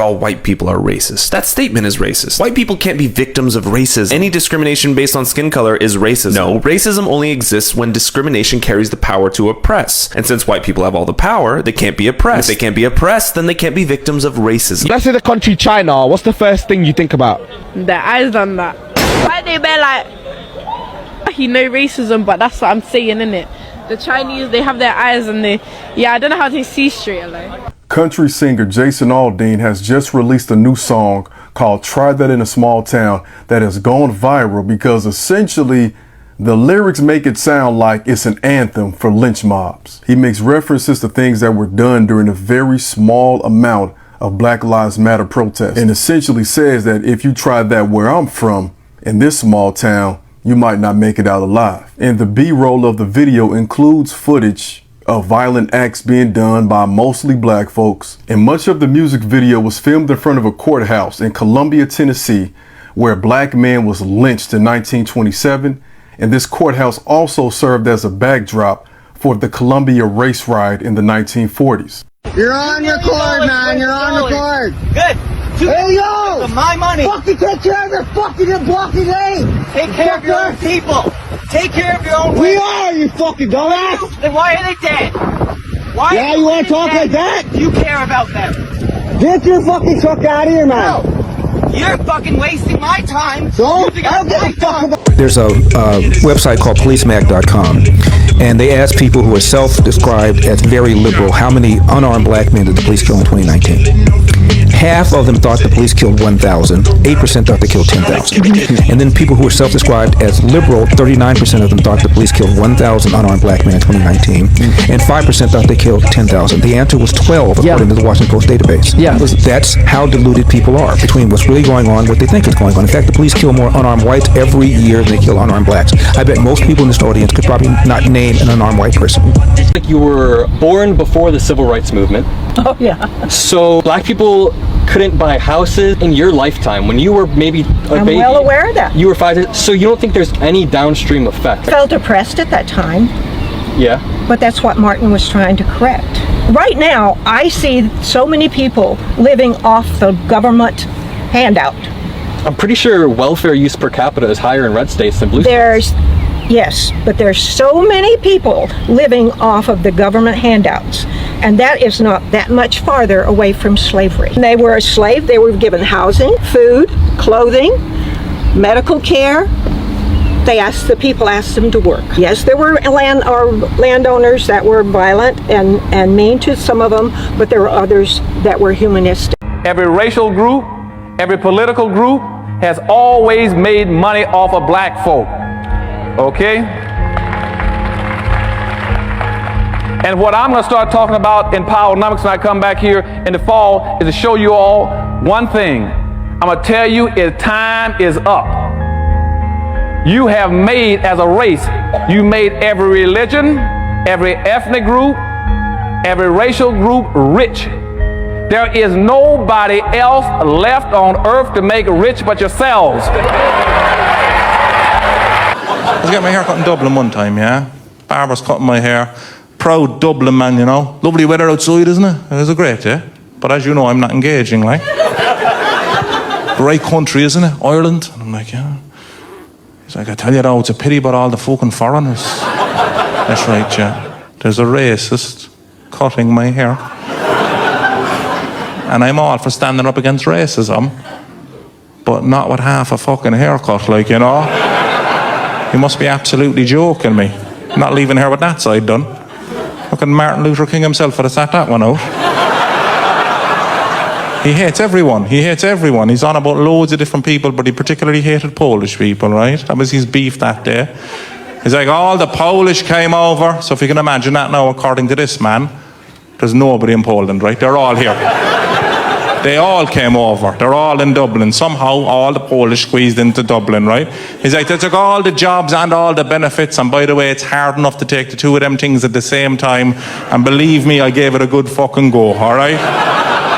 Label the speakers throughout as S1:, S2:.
S1: all white people are racist. That statement is racist. White people can't be victims of racism. Any discrimination based on skin color is racism. No, racism only exists when discrimination carries the power to oppress. And since white people have all the power, they can't be oppressed. If they can't be oppressed, then they can't be victims of racism.
S2: Let's say the country China, what's the first thing you think about?
S3: The eyes on that. Why they be like, you know racism, but that's what I'm saying, innit? The Chinese, they have their eyes and they, I don't know how to see straight, like.
S4: Country singer Jason Aldean has just released a new song called Try That in a Small Town that has gone viral because essentially the lyrics make it sound like it's an anthem for lynch mobs. He makes references to things that were done during a very small amount of Black Lives Matter protests and essentially says that if you try that where I'm from, in this small town, you might not make it out alive. And the B-roll of the video includes footage of violent acts being done by mostly black folks. And much of the music video was filmed in front of a courthouse in Columbia, Tennessee, where a black man was lynched in 1927. And this courthouse also served as a backdrop for the Columbia race riot in the 1940s.
S5: You're on record, man. You're on record.
S6: Good.
S5: Hey, yo!
S6: My money.
S5: Fucking take care of your fucking blocking lane.
S6: Take care of your own people. Take care of your own
S5: We are, you fucking dumbass.
S6: Then why are they dead? Why?
S5: Yeah, you want to talk like that?
S6: You care about them.
S5: Get your fucking truck out of here, man.
S6: No. You're fucking wasting my time.
S5: So? I don't give a fuck about.
S7: There's a website called policemag.com, and they ask people who are self-described as very liberal how many unarmed black men did the police kill in 2019. Half of them thought the police killed 1,000, 8% thought they killed 10,000. And then people who were self-described as liberal, 39% of them thought the police killed 1,000 unarmed black men in 2019, and 5% thought they killed 10,000. The answer was 12, according to the Washington Post database.
S2: Yeah.
S7: That's how deluded people are between what's really going on, what they think is going on. In fact, the police kill more unarmed whites every year than they kill unarmed blacks. I bet most people in this audience could probably not name an unarmed white person.
S8: Like you were born before the civil rights movement.
S3: Oh, yeah.
S8: So black people couldn't buy houses in your lifetime when you were maybe a baby.
S9: I'm well aware of that.
S8: You were 5, so you don't think there's any downstream effect?
S9: I felt oppressed at that time.
S8: Yeah.
S9: But that's what Martin was trying to correct. Right now, I see so many people living off the government handout.
S8: I'm pretty sure welfare use per capita is higher in red states than blue states.
S9: Yes, but there's so many people living off of the government handouts, and that is not that much farther away from slavery. They were a slave, they were given housing, food, clothing, medical care. The people asked them to work. Yes, there were landowners that were violent and mean to some of them, but there were others that were humanistic.
S10: Every racial group, every political group has always made money off of black folk. Okay? And what I'm going to start talking about in Powernomics when I come back here in the fall is to show you all one thing. I'm going to tell you time is up. You have made, as a race, you made every religion, every ethnic group, every racial group rich. There is nobody else left on earth to make rich but yourselves.
S11: I was getting my hair cut in Dublin one time, yeah? Barber's cutting my hair. Proud Dublin man, you know. Lovely weather outside, isn't it? It was a great day. But as you know, I'm not engaging, like. Great country, isn't it? Ireland. And I'm like, yeah. He's like, I tell you though, it's a pity about all the fucking foreigners. That's right, yeah. There's a racist cutting my hair. And I'm all for standing up against racism, but not with half a fucking haircut, like, you know. You must be absolutely joking me. Not leaving here with that side done. Fucking Martin Luther King himself would have sat that one out. He hates everyone. He hates everyone. He's on about loads of different people, but he particularly hated Polish people, right? That was his beef that day. He's like, all the Polish came over. So if you can imagine that now, according to this man, there's nobody in Poland, right? They're all here. They all came over. They're all in Dublin. Somehow, all the Polish squeezed into Dublin, right? He's like, they took all the jobs and all the benefits, and by the way, it's hard enough to take the two of them things at the same time, and believe me, I gave it a good fucking go, all right?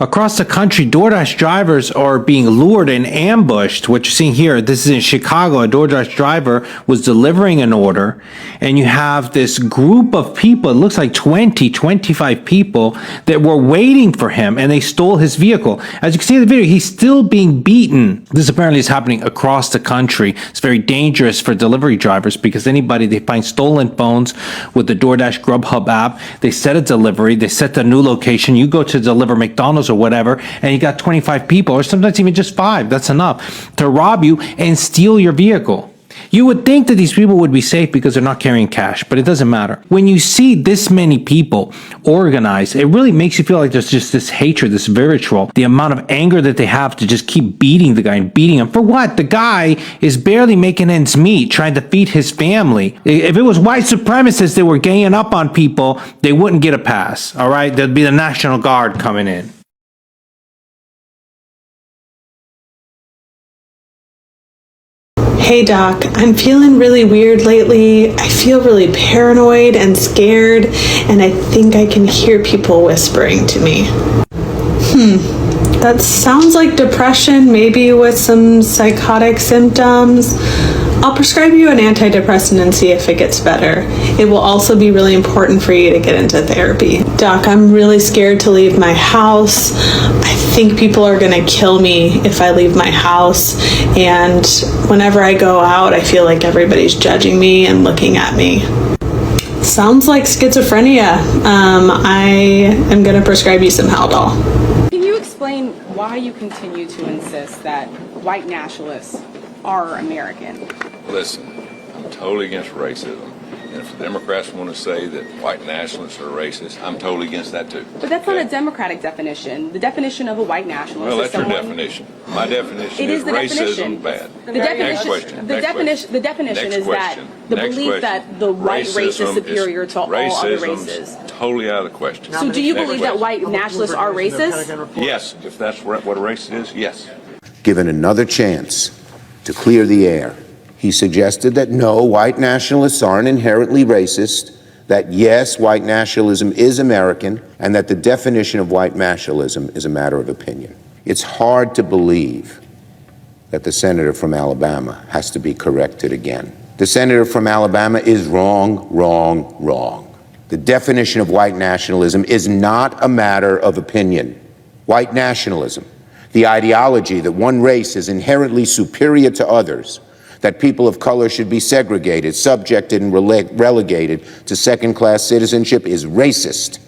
S12: Across the country, DoorDash drivers are being lured and ambushed. What you're seeing here, this is in Chicago. A DoorDash driver was delivering an order, and you have this group of people, it looks like 20, 25 people, that were waiting for him, and they stole his vehicle. As you can see in the video, he's still being beaten. This apparently is happening across the country. It's very dangerous for delivery drivers because anybody, they find stolen phones with the DoorDash Grubhub app. They set a delivery, they set the new location. You go to deliver McDonald's or whatever, and you got 25 people, or sometimes even just 5, that's enough, to rob you and steal your vehicle. You would think that these people would be safe because they're not carrying cash, but it doesn't matter. When you see this many people organized, it really makes you feel like there's just this hatred, this vitriol, the amount of anger that they have to just keep beating the guy and beating him. For what? The guy is barely making ends meet, trying to feed his family. If it was white supremacists that were ganging up on people, they wouldn't get a pass, all right? There'd be the National Guard coming in.
S13: Hey Doc, I'm feeling really weird lately. I feel really paranoid and scared, and I think I can hear people whispering to me. That sounds like depression, maybe with some psychotic symptoms. I'll prescribe you an antidepressant and see if it gets better. It will also be really important for you to get into therapy. Doc, I'm really scared to leave my house. I think people are gonna kill me if I leave my house. And whenever I go out, I feel like everybody's judging me and looking at me. Sounds like schizophrenia. I am gonna prescribe you some Haldol.
S14: Can you explain why you continue to insist that white nationalists are American?
S15: Listen, I'm totally against racism. And if the Democrats want to say that white nationalists are racist, I'm totally against that too.
S14: But that's not a democratic definition. The definition of a white nationalist
S15: well,
S14: is
S15: that's
S14: someone...
S15: your definition. My definition
S14: It is the
S15: racism
S14: definition.
S15: bad.
S14: The definition. The definition is that the belief that the white race is superior to all other races.
S15: Totally out of the question.
S14: So do you believe that white nationalists are racist?
S15: Yes, if that's what a race is, yes.
S16: Given another chance to clear the air, he suggested that no, white nationalists aren't inherently racist, that yes, white nationalism is American, and that the definition of white nationalism is a matter of opinion. It's hard to believe that the senator from Alabama has to be corrected again. The senator from Alabama is wrong, wrong, wrong. The definition of white nationalism is not a matter of opinion. White nationalism, the ideology that one race is inherently superior to others, that people of color should be segregated, subjected, and relegated to second-class citizenship, is racist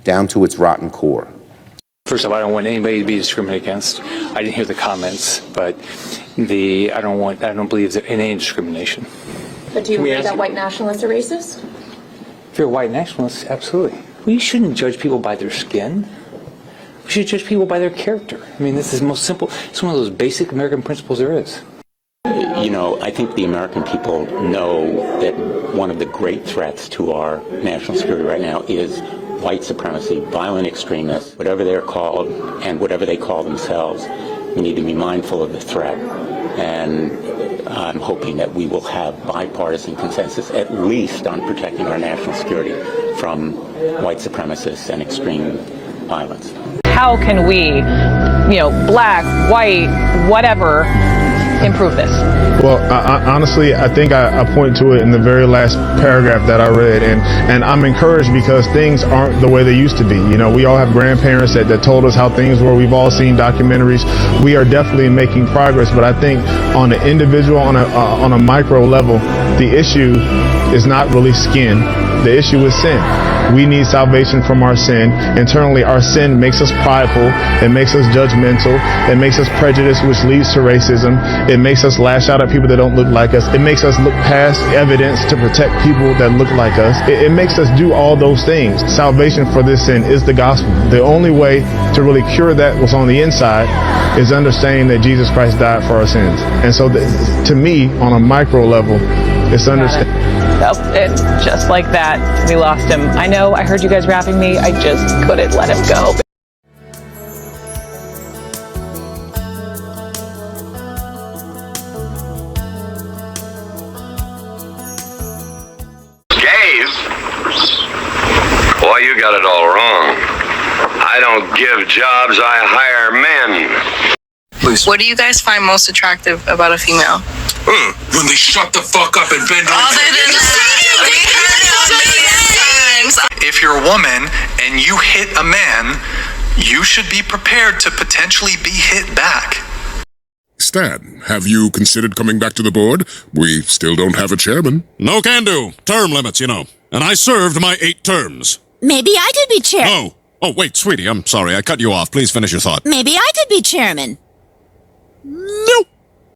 S16: down to its rotten core.
S17: First of all, I don't want anybody to be discriminated against. I didn't hear the comments, but I don't believe there in any discrimination.
S18: But do you believe that white nationalists are racist?
S17: If you're a white nationalist, absolutely. We shouldn't judge people by their skin. We should judge people by their character. I mean, this is the most simple. It's one of those basic American principles there is.
S19: You know, I think the American people know that one of the great threats to our national security right now is white supremacy, violent extremists, whatever they're called and whatever they call themselves. We need to be mindful of the threat, and I'm hoping that we will have bipartisan consensus, at least on protecting our national security from white supremacists and extreme violence.
S20: How can we, black, white, whatever, improve this?
S21: Well, honestly, I think I point to it in the very last paragraph that I read, and I'm encouraged because things aren't the way they used to be. We all have grandparents that told us how things were. We've all seen documentaries. We are definitely making progress, but I think on an individual, on a micro level, the issue is not really skin. The issue is sin. We need salvation from our sin. Internally, our sin makes us prideful. It makes us judgmental. It makes us prejudiced, which leads to racism. It makes us lash out at people that don't look like us. It makes us look past evidence to protect people that look like us. It makes us do all those things. Salvation for this sin is the gospel. The only way to really cure that what's on the inside is understanding that Jesus Christ died for our sins. And so to me, on a micro level, it's understanding.
S20: And just like that, we lost him. I know, I heard you guys rapping me. I just couldn't let him go.
S22: Gays? Boy, you got it all wrong. I don't
S1: don't give jobs, I hire men.
S22: What do you guys find most attractive about a female?
S23: When they shut the fuck up and bend over.
S24: If you're a woman and you hit a man, you should be prepared to potentially be hit back.
S25: Stan, have you considered coming back to the board? We still don't have a chairman.
S26: No can do. Term limits, you know. And I served my 8 terms.
S27: Maybe I could be chair.
S26: Oh. Oh, wait, sweetie, I'm sorry. I cut you off. Please finish your thought.
S27: Maybe I could be chairman.
S26: Nope.